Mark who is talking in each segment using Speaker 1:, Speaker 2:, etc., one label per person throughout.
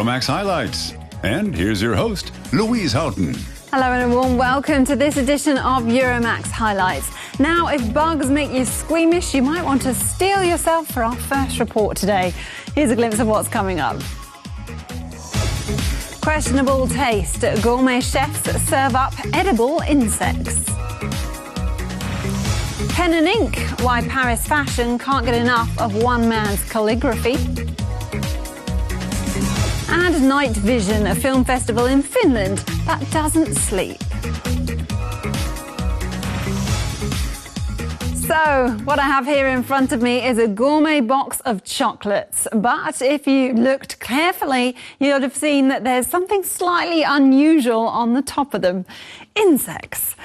Speaker 1: Euromaxx highlights. And here's your host, Louise Houghton.
Speaker 2: Hello and a warm welcome to this edition of Euromaxx highlights. Now, if bugs make you squeamish, you might want to steel yourself for our first report today. Here's a glimpse of what's coming up. Questionable taste. Gourmet chefs serve up edible insects. Pen and ink. Why Paris fashion can't get enough of one man's calligraphy. And Night Vision, a film festival in Finland that doesn't sleep. So, what I have here in front of me is a gourmet box of chocolates. But if you looked carefully, you would have seen that there's something slightly unusual on the top of them. Insects.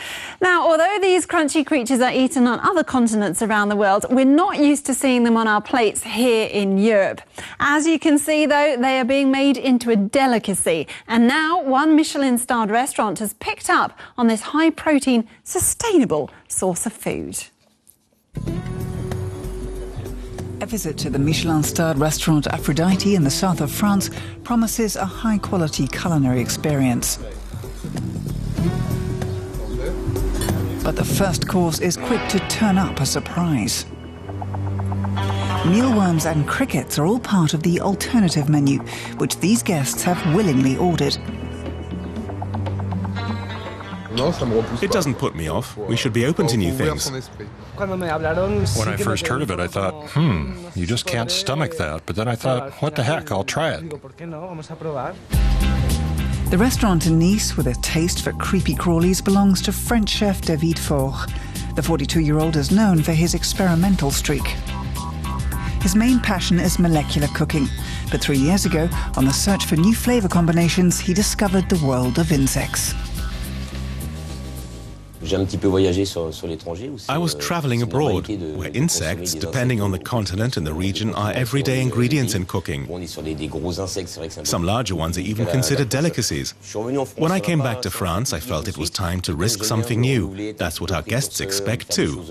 Speaker 2: Now, although these crunchy creatures are eaten on other continents around the world, we're not used to seeing them on our plates here in Europe. As you can see, though, they are being made into a delicacy. And now one Michelin-starred restaurant has picked up on this high-protein, sustainable source of food.
Speaker 3: A visit to the Michelin-starred restaurant Aphrodite in the south of France promises a high-quality culinary experience. But the first course is quick to turn up a surprise. Mealworms and crickets are all part of the alternative menu, which these guests have willingly ordered.
Speaker 4: It doesn't put me off. We should be open to new things.
Speaker 5: When I first heard of it, I thought, you just can't stomach that. But then I thought, what the heck, I'll try it.
Speaker 3: The restaurant in Nice, with a taste for creepy crawlies, belongs to French chef David Faure. The 42-year-old is known for his experimental streak. His main passion is molecular cooking. But 3 years ago, on the search for new flavour combinations, he discovered the world of insects.
Speaker 4: I was traveling abroad, where insects, depending on the continent and the region, are everyday ingredients in cooking. Some larger ones are even considered delicacies. When I came back to France, I felt it was time to risk something new. That's what our guests expect too.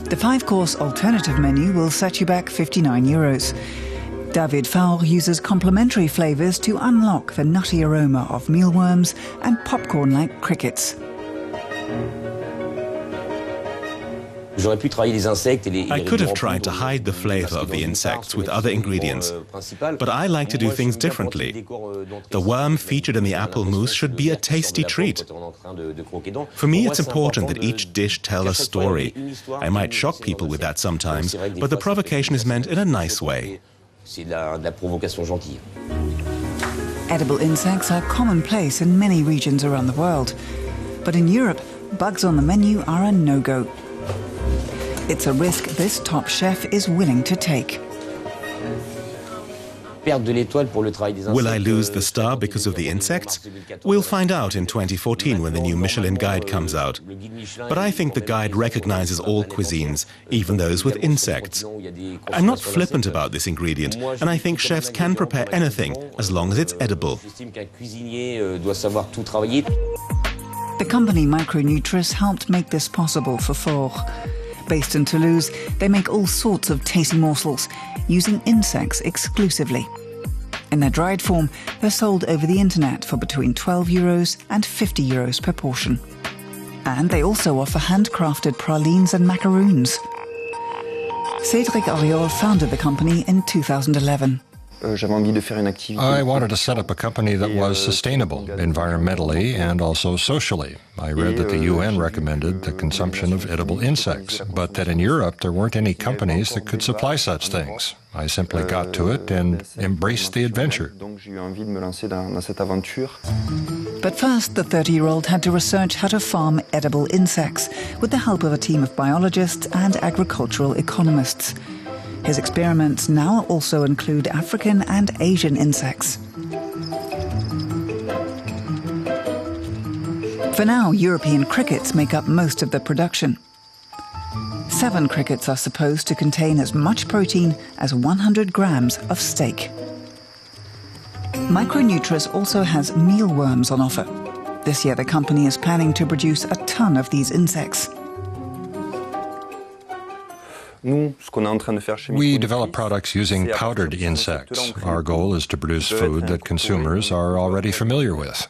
Speaker 3: The 5-course alternative menu will set you back €59. David Faure uses complementary flavours to unlock the nutty aroma of mealworms and popcorn-like crickets.
Speaker 4: I could have tried to hide the flavour of the insects with other ingredients, but I like to do things differently. The worm featured in the apple mousse should be a tasty treat. For me, it's important that each dish tell a story. I might shock people with that sometimes, but the provocation is meant in a nice way.
Speaker 3: Edible insects are commonplace in many regions around the world. But in Europe, bugs on the menu are a no-go. It's a risk this top chef is willing to take.
Speaker 4: Will I lose the star because of the insects? We'll find out in 2014 when the new Michelin guide comes out. But I think the guide recognizes all cuisines, even those with insects. I'm not flippant about this ingredient, and I think chefs can prepare anything as long as it's edible.
Speaker 3: The company Micronutris helped make this possible for Faure. Based in Toulouse, they make all sorts of tasty morsels, using insects exclusively. In their dried form, they're sold over the internet for between €12 and €50 per portion. And they also offer handcrafted pralines and macaroons. Cédric Auriol founded the company in 2011.
Speaker 5: I wanted to set up a company that was sustainable, environmentally and also socially. I read that the UN recommended the consumption of edible insects, but that in Europe there weren't any companies that could supply such things. I simply got to it and embraced the adventure.
Speaker 3: But first, the 30-year-old had to research how to farm edible insects with the help of a team of biologists and agricultural economists. His experiments now also include African and Asian insects. For now, European crickets make up most of the production. 7 crickets are supposed to contain as much protein as 100 grams of steak. Micronutris also has mealworms on offer. This year, the company is planning to produce a ton of these insects.
Speaker 5: We develop products using powdered insects. Our goal is to produce food that consumers are already familiar with.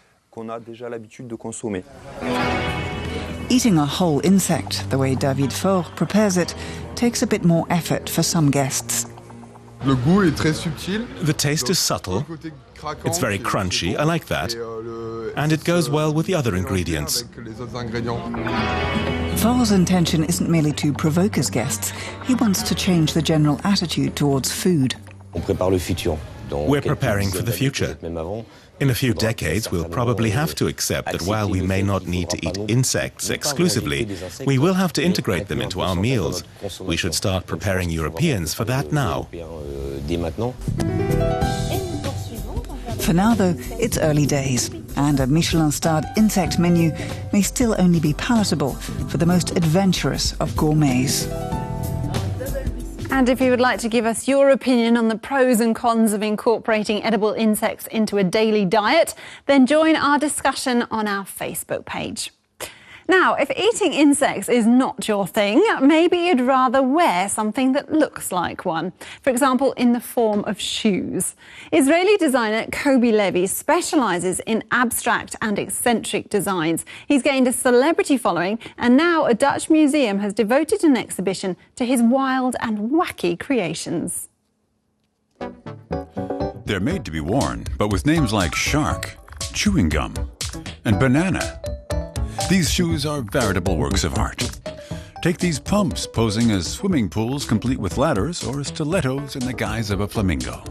Speaker 3: Eating a whole insect, the way David Faure prepares it, takes a bit more effort for some guests.
Speaker 4: The taste is subtle. It's very crunchy. I like that. And it goes well with the other ingredients.
Speaker 3: Faure's intention isn't merely to provoke his guests. He wants to change the general attitude towards food.
Speaker 4: We're preparing for the future. In a few decades, we'll probably have to accept that while we may not need to eat insects exclusively, we will have to integrate them into our meals. We should start preparing Europeans for that now.
Speaker 3: For now, though, it's early days, and a Michelin-starred insect menu may still only be palatable for the most adventurous of gourmets.
Speaker 2: And if you would like to give us your opinion on the pros and cons of incorporating edible insects into a daily diet, then join our discussion on our Facebook page. Now, if eating insects is not your thing, maybe you'd rather wear something that looks like one. For example, in the form of shoes. Israeli designer Kobi Levi specialises in abstract and eccentric designs. He's gained a celebrity following, and now a Dutch museum has devoted an exhibition to his wild and wacky creations.
Speaker 1: They're made to be worn, but with names like shark, chewing gum, and banana. These shoes are veritable works of art. Take these pumps posing as swimming pools complete with ladders or stilettos in the guise of a flamingo.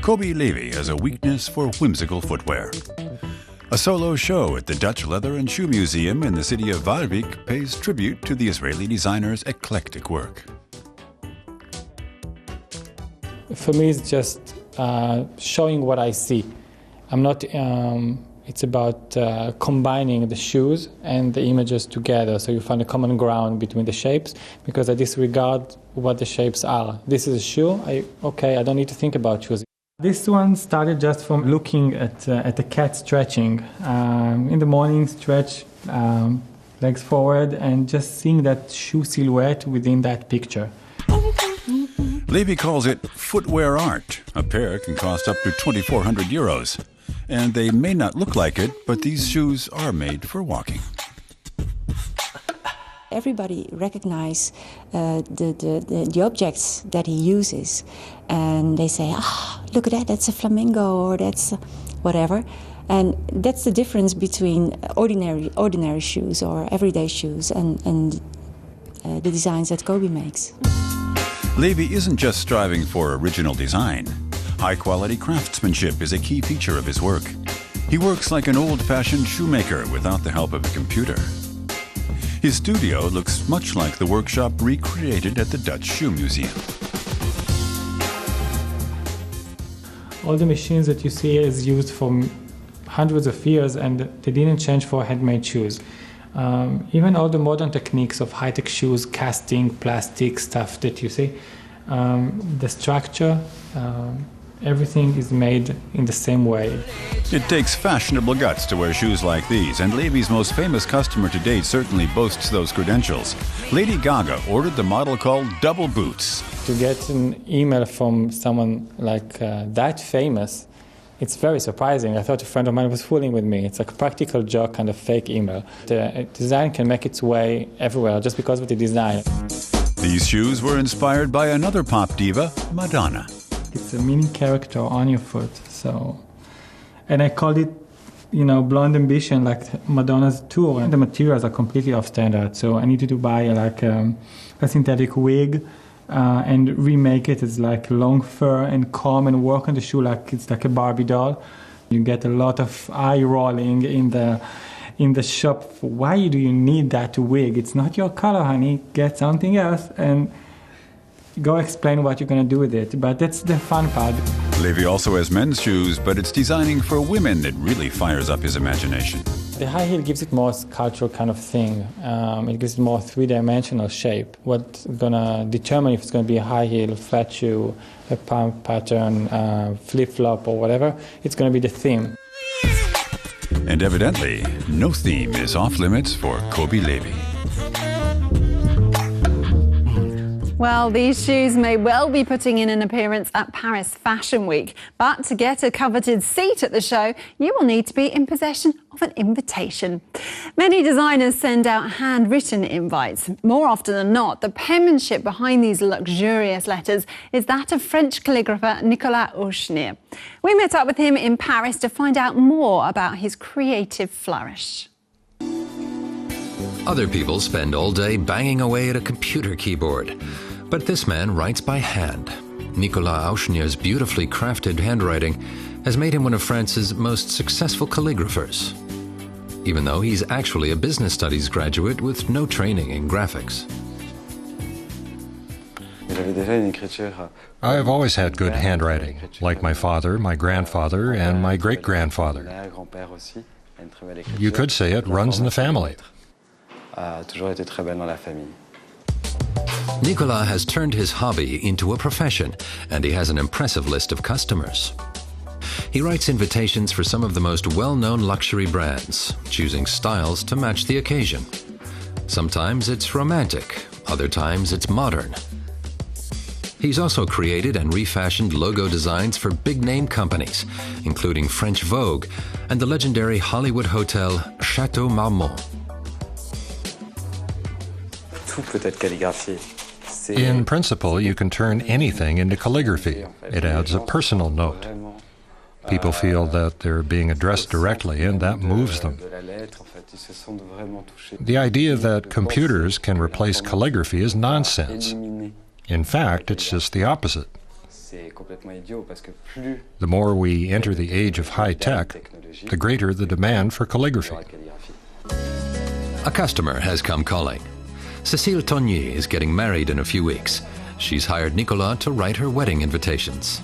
Speaker 1: Kobi Levi has a weakness for whimsical footwear. A solo show at the Dutch Leather and Shoe Museum in the city of Waalwijk pays tribute to the Israeli designer's eclectic work.
Speaker 6: For me, it's just showing what I see. I'm not... It's about combining the shoes and the images together, so you find a common ground between the shapes, because I disregard what the shapes are. This is a shoe, I don't need to think about shoes. This one started just from looking at the cat stretching. In the morning, stretch, legs forward, and just seeing that shoe silhouette within that picture.
Speaker 1: Levi calls it footwear art. A pair can cost up to 2,400 euros. And they may not look like it, but these shoes are made for walking.
Speaker 7: Everybody recognizes the objects that he uses, and they say, look at that, that's a flamingo, or that's whatever. And that's the difference between ordinary shoes or everyday shoes and the designs that Kobi makes.
Speaker 1: Levi isn't just striving for original design. High-quality craftsmanship is a key feature of his work. He works like an old-fashioned shoemaker without the help of a computer. His studio looks much like the workshop recreated at the Dutch Shoe Museum.
Speaker 6: All the machines that you see is used for hundreds of years, and they didn't change for handmade shoes. Even all the modern techniques of high-tech shoes, casting, plastic stuff that you see, the structure, everything is made in the same way.
Speaker 1: It takes fashionable guts to wear shoes like these, and Levi's most famous customer to date certainly boasts those credentials. Lady Gaga ordered the model called Double Boots.
Speaker 6: To get an email from someone like that famous, it's very surprising. I thought a friend of mine was fooling with me. It's like a practical joke, kind of fake email. The design can make its way everywhere just because of the design.
Speaker 1: These shoes were inspired by another pop diva, Madonna.
Speaker 6: It's a mini character on your foot, and I called it, Blonde Ambition, like Madonna's tour. And the materials are completely off standard, so I needed to buy a synthetic wig and remake it as like long fur and comb and work on the shoe like it's like a Barbie doll. You get a lot of eye rolling in the shop. Why do you need that wig? It's not your color, honey. Get something else and go explain what you're going to do with it. But that's the fun part.
Speaker 1: Levi also has men's shoes, but it's designing for women that really fires up his imagination.
Speaker 6: The high heel gives it more sculptural kind of thing. It gives it more three-dimensional shape. What's going to determine if it's going to be a high heel, flat shoe, a pump pattern, flip-flop or whatever, it's going to be the theme.
Speaker 1: And evidently, no theme is off limits for Kobi Levi.
Speaker 2: Well, these shoes may well be putting in an appearance at Paris Fashion Week, but to get a coveted seat at the show, you will need to be in possession of an invitation. Many designers send out handwritten invites. More often than not, the penmanship behind these luxurious letters is that of French calligrapher Nicolas Ouchenir. We met up with him in Paris to find out more about his creative flourish.
Speaker 8: Other people spend all day banging away at a computer keyboard. But this man writes by hand. Nicolas Ouchenir's beautifully crafted handwriting has made him one of France's most successful calligraphers, even though he's actually a business studies graduate with no training in graphics.
Speaker 5: I have always had good handwriting, like my father, my grandfather, and my great-grandfather. You could say it runs in the family.
Speaker 8: Nicolas has turned his hobby into a profession, and he has an impressive list of customers. He writes invitations for some of the most well-known luxury brands, choosing styles to match the occasion. Sometimes it's romantic, other times it's modern. He's also created and refashioned logo designs for big-name companies, including French Vogue and the legendary Hollywood hotel Chateau Marmont.
Speaker 5: In principle, you can turn anything into calligraphy. It adds a personal note. People feel that they're being addressed directly, and that moves them. The idea that computers can replace calligraphy is nonsense. In fact, it's just the opposite. The more we enter the age of high tech, the greater the demand for calligraphy.
Speaker 8: A customer has come calling. Cécile Tonnier is getting married in a few weeks. She's hired Nicolas to write her wedding invitations.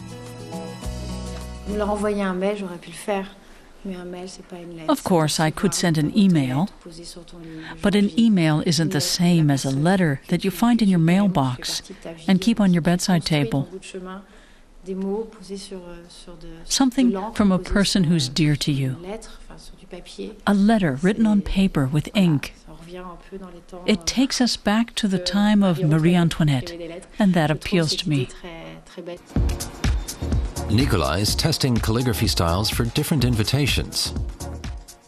Speaker 9: Of course, I could send an email, but an email isn't the same as a letter that you find in your mailbox and keep on your bedside table. Something from a person who's dear to you. A letter written on paper with ink. It takes us back to the time of Marie Antoinette, and that appeals to me.
Speaker 8: Nicolas is testing calligraphy styles for different invitations.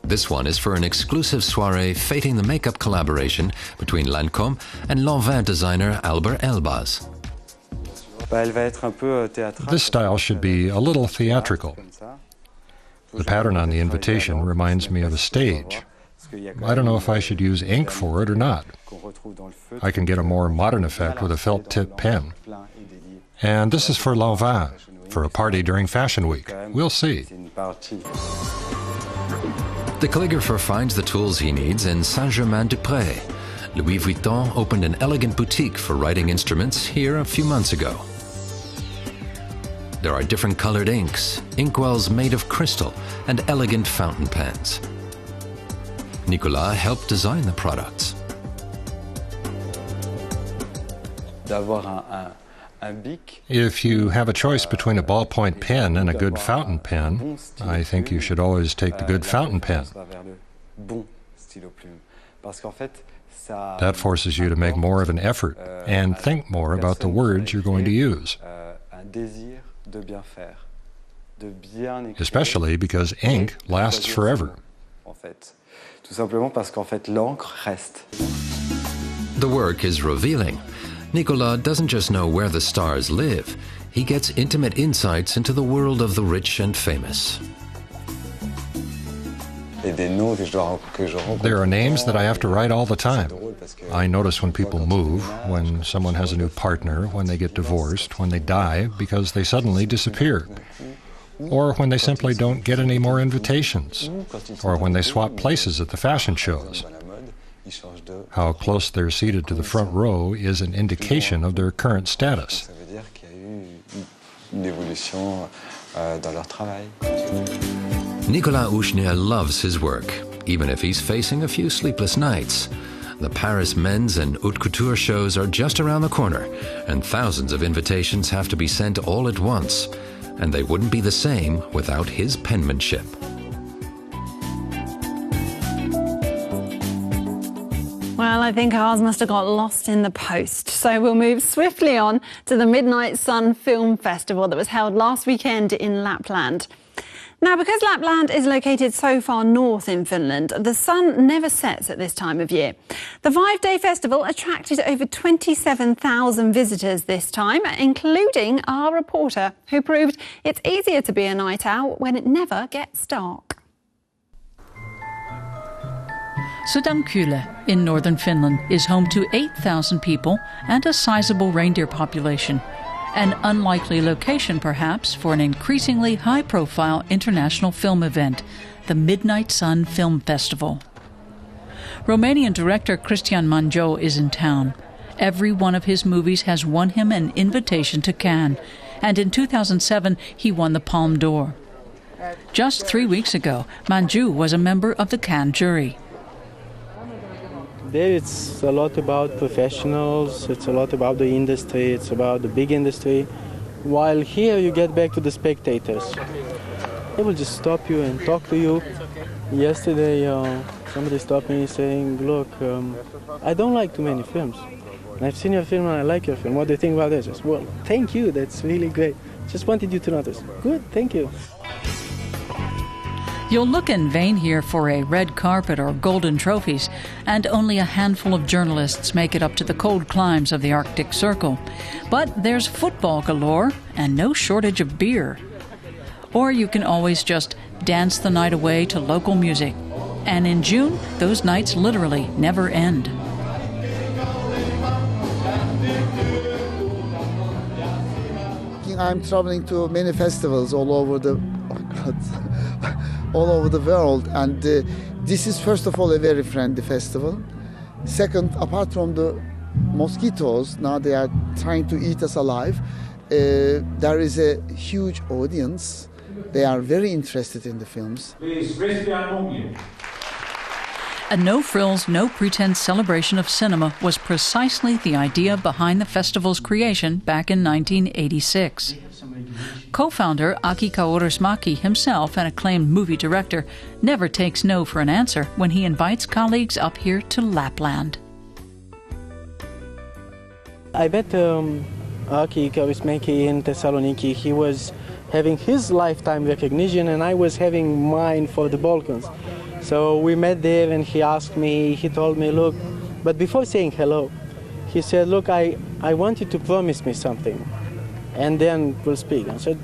Speaker 8: This one is for an exclusive soirée fating the makeup collaboration between Lancôme and Lanvin designer Albert Elbaz.
Speaker 5: This style should be a little theatrical. The pattern on the invitation reminds me of a stage. I don't know if I should use ink for it or not. I can get a more modern effect with a felt tip pen. And this is for Lanvin, for a party during Fashion Week. We'll see.
Speaker 8: The calligrapher finds the tools he needs in Saint-Germain-des-Prés. Louis Vuitton opened an elegant boutique for writing instruments here a few months ago. There are different colored inks, inkwells made of crystal, and elegant fountain pens. Nicolas helped design the products.
Speaker 5: If you have a choice between a ballpoint pen and a good fountain pen, I think you should always take the good fountain pen. That forces you to make more of an effort and think more about the words you're going to use. Especially because ink lasts forever.
Speaker 8: The work is revealing. Nicolas doesn't just know where the stars live, he gets intimate insights into the world of the rich and famous.
Speaker 5: There are names that I have to write all the time. I notice when people move, when someone has a new partner, when they get divorced, when they die because they suddenly disappear. Or when they simply don't get any more invitations, or when they swap places at the fashion shows. How close they're seated to the front row is an indication of their current status.
Speaker 8: Nicolas Ouchenir loves his work, even if he's facing a few sleepless nights. The Paris men's and haute couture shows are just around the corner, and thousands of invitations have to be sent all at once. And they wouldn't be the same without his penmanship.
Speaker 2: Well, I think ours must have got lost in the post. So we'll move swiftly on to the Midnight Sun Film Festival that was held last weekend in Lapland. Now, because Lapland is located so far north in Finland, the sun never sets at this time of year. The 5-day festival attracted over 27,000 visitors this time, including our reporter, who proved it's easier to be a night owl when it never gets dark.
Speaker 9: Sodankylä in northern Finland is home to 8,000 people and a sizable reindeer population. An unlikely location, perhaps, for an increasingly high-profile international film event, the Midnight Sun Film Festival. Romanian director Cristian Manjo is in town. Every one of his movies has won him an invitation to Cannes, and in 2007 he won the Palme d'Or. Just 3 weeks ago, Manju was a member of the Cannes jury.
Speaker 10: There it's a lot about professionals, it's a lot about the industry, it's about the big industry. While here you get back to the spectators. They will just stop you and talk to you. Yesterday somebody stopped me saying, look, I don't like too many films. I've seen your film and I like your film. What do you think about this? I said, well, thank you, that's really great. Just wanted you to notice. Good, thank you.
Speaker 9: You'll look in vain here for a red carpet or golden trophies, and only a handful of journalists make it up to the cold climes of the Arctic Circle. But there's football galore and no shortage of beer. Or you can always just dance the night away to local music. And in June, those nights literally never end.
Speaker 11: I'm traveling to many festivals all over the all over the world, and this is first of all a very friendly festival. Second, apart from the mosquitoes, now they are trying to eat us alive, there is a huge audience. They are very interested in the films.
Speaker 9: A no-frills, no-pretense celebration of cinema was precisely the idea behind the festival's creation back in 1986. Co-founder Aki Kaurismäki, himself an acclaimed movie director, never takes no for an answer when he invites colleagues up here to Lapland.
Speaker 10: I met Aki Kaurismäki in Thessaloniki. He was having his lifetime recognition and I was having mine for the Balkans. So we met there and he asked me, he told me, look, but before saying hello, he said, look, I want you to promise me something and then we'll speak. I said,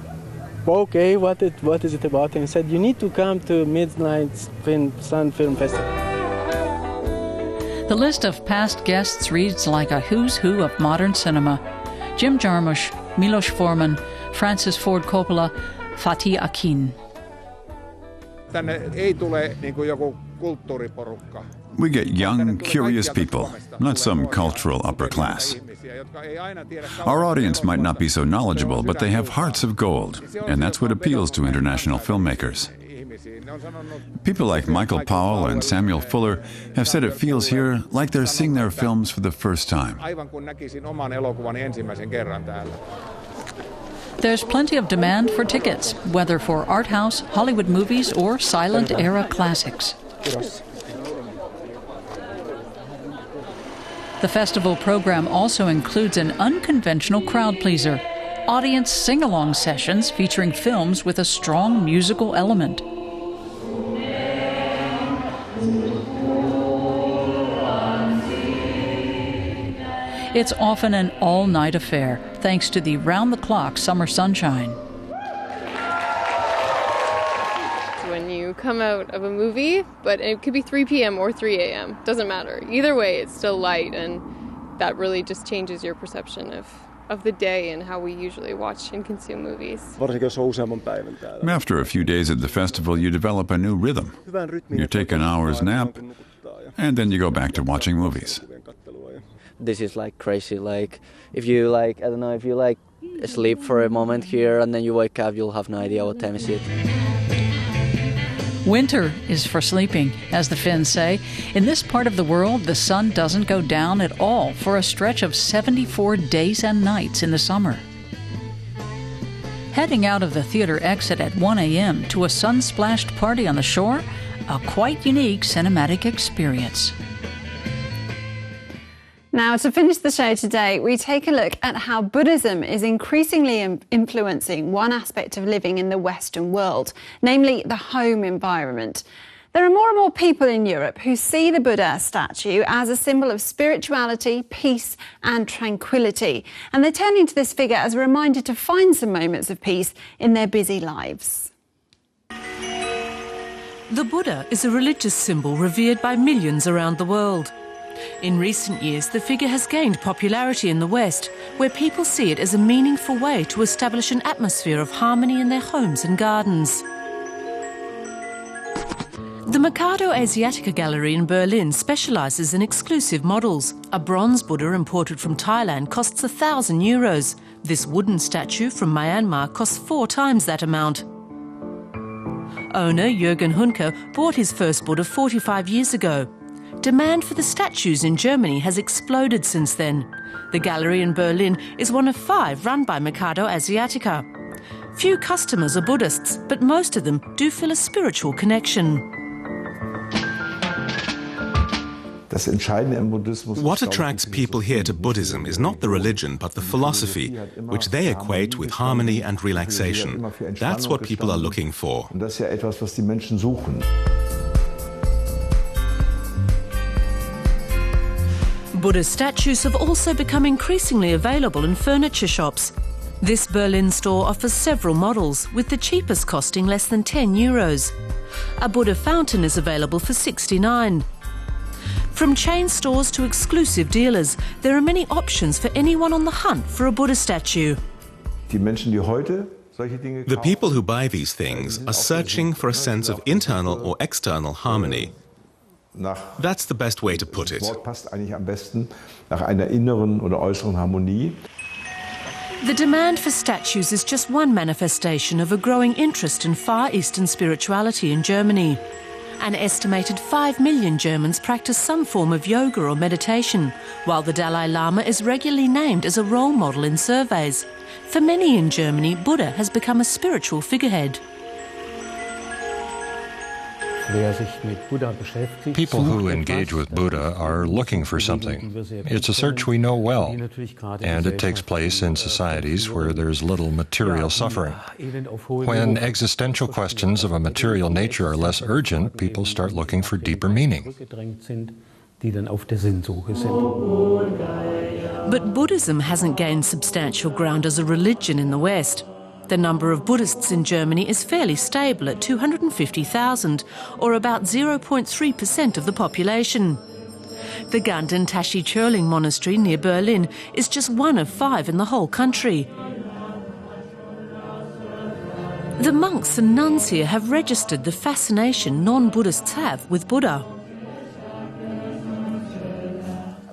Speaker 10: okay, what is it about? And he said, you need to come to Midnight Sun Film Festival.
Speaker 9: The list of past guests reads like a who's who of modern cinema. Jim Jarmusch, Milos Forman, Francis Ford Coppola, Fatih Akin.
Speaker 1: We get young, curious people, not some cultural upper class. Our audience might not be so knowledgeable, but they have hearts of gold, and that's what appeals to international filmmakers. People like Michael Powell and Samuel Fuller have said it feels here like they're seeing their films for the first time.
Speaker 9: There's plenty of demand for tickets, whether for art house, Hollywood movies, or silent-era classics. The festival program also includes an unconventional crowd pleaser, audience sing-along sessions featuring films with a strong musical element. It's often an all-night affair, thanks to the round-the-clock summer sunshine.
Speaker 12: When you come out of a movie, but it could be 3 p.m. or 3 a.m., doesn't matter. Either way, it's still light, and that really just changes your perception of the day and how we usually watch and consume movies.
Speaker 1: After a few days at the festival, you develop a new rhythm. You take an hour's nap, and then you go back to watching movies.
Speaker 13: This is like crazy. Like if you I don't know, if you sleep for a moment here and then you wake up, you'll have no idea what time is it.
Speaker 9: Winter is for sleeping, as the Finns say. In this part of the world, the sun doesn't go down at all for a stretch of 74 days and nights in the summer. Heading out of the theater exit at 1 a.m. to a sun-splashed party on the shore, a quite unique cinematic experience.
Speaker 2: Now, to finish the show today, we take a look at how Buddhism is increasingly influencing one aspect of living in the Western world, namely the home environment. There are more and more people in Europe who see the Buddha statue as a symbol of spirituality, peace and tranquility. And they're turning to this figure as a reminder to find some moments of peace in their busy lives.
Speaker 14: The Buddha is a religious symbol revered by millions around the world. In recent years, the figure has gained popularity in the West, where people see it as a meaningful way to establish an atmosphere of harmony in their homes and gardens. The Mercado Asiatica Gallery in Berlin specialises in exclusive models. A bronze Buddha imported from Thailand costs €1,000. This wooden statue from Myanmar costs 4 times that amount. Owner Jürgen Hunke bought his first Buddha 45 years ago. Demand for the statues in Germany has exploded since then. The gallery in Berlin is one of 5 run by Mercado Asiatica. Few customers are Buddhists, but most of them do feel a spiritual connection.
Speaker 4: What attracts people here to Buddhism is not the religion, but the philosophy, which they equate with harmony and relaxation. That's what people are looking for.
Speaker 14: Buddha statues have also become increasingly available in furniture shops. This Berlin store offers several models, with the cheapest costing less than €10. A Buddha fountain is available for €69. From chain stores to exclusive dealers, there are many options for anyone on the hunt for a Buddha statue.
Speaker 4: The people who buy these things are searching for a sense of internal or external harmony. That's the best way to put it.
Speaker 14: The demand for statues is just one manifestation of a growing interest in Far Eastern spirituality in Germany. An estimated 5 million Germans practice some form of yoga or meditation, while the Dalai Lama is regularly named as a role model in surveys. For many in Germany, Buddha has become a spiritual figurehead.
Speaker 5: People who engage with Buddha are looking for something. It's a search we know well, and it takes place in societies where there's little material suffering. When existential questions of a material nature are less urgent, people start looking for deeper meaning.
Speaker 14: But Buddhism hasn't gained substantial ground as a religion in the West. The number of Buddhists in Germany is fairly stable at 250,000, or about 0.3% of the population. The Ganden Tashi Churling Monastery near Berlin is just one of 5 in the whole country. The monks and nuns here have registered the fascination non-Buddhists have with Buddha.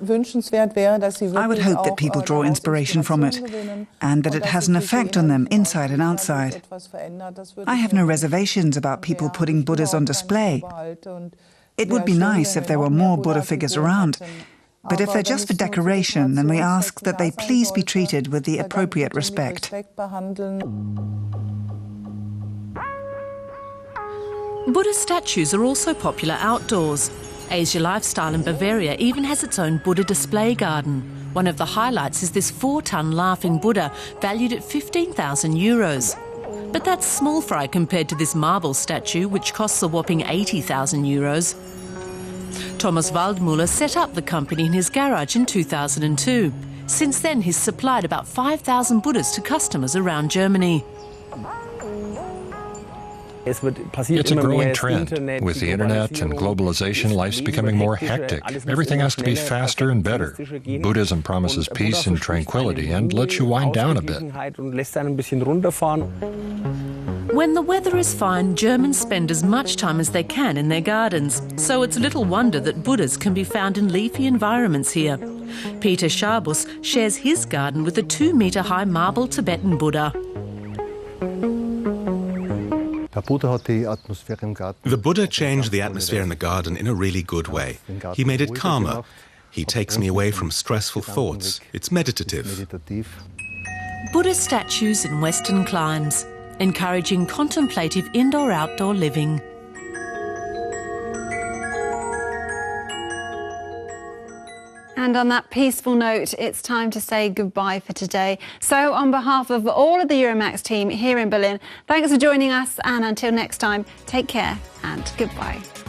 Speaker 3: I would hope that people draw inspiration from it, and that it has an effect on them inside and outside. I have no reservations about people putting Buddhas on display. It would be nice if there were more Buddha figures around, but if they're just for decoration, then we ask that they please be treated with the appropriate respect.
Speaker 14: Buddha statues are also popular outdoors. Asia Lifestyle in Bavaria even has its own Buddha display garden. One of the highlights is this 4-ton laughing Buddha, valued at €15,000. But that's small fry compared to this marble statue, which costs a whopping €80,000. Thomas Waldmüller set up the company in his garage in 2002. Since then, he's supplied about 5,000 Buddhas to customers around Germany.
Speaker 5: It's a growing trend. With the internet and globalization, life's becoming more hectic. Everything has to be faster and better. Buddhism promises peace and tranquility and lets you wind down a bit.
Speaker 14: When the weather is fine, Germans spend as much time as they can in their gardens. So it's little wonder that Buddhas can be found in leafy environments here. Peter Schabus shares his garden with a 2-metre-high marble Tibetan Buddha.
Speaker 4: The Buddha changed the atmosphere in the garden in a really good way. He made it calmer. He takes me away from stressful thoughts. It's meditative.
Speaker 14: Buddha statues in Western climes, encouraging contemplative indoor-outdoor living.
Speaker 2: And on that peaceful note, it's time to say goodbye for today. So on behalf of all of the Euromaxx team here in Berlin, thanks for joining us, and until next time, take care and goodbye.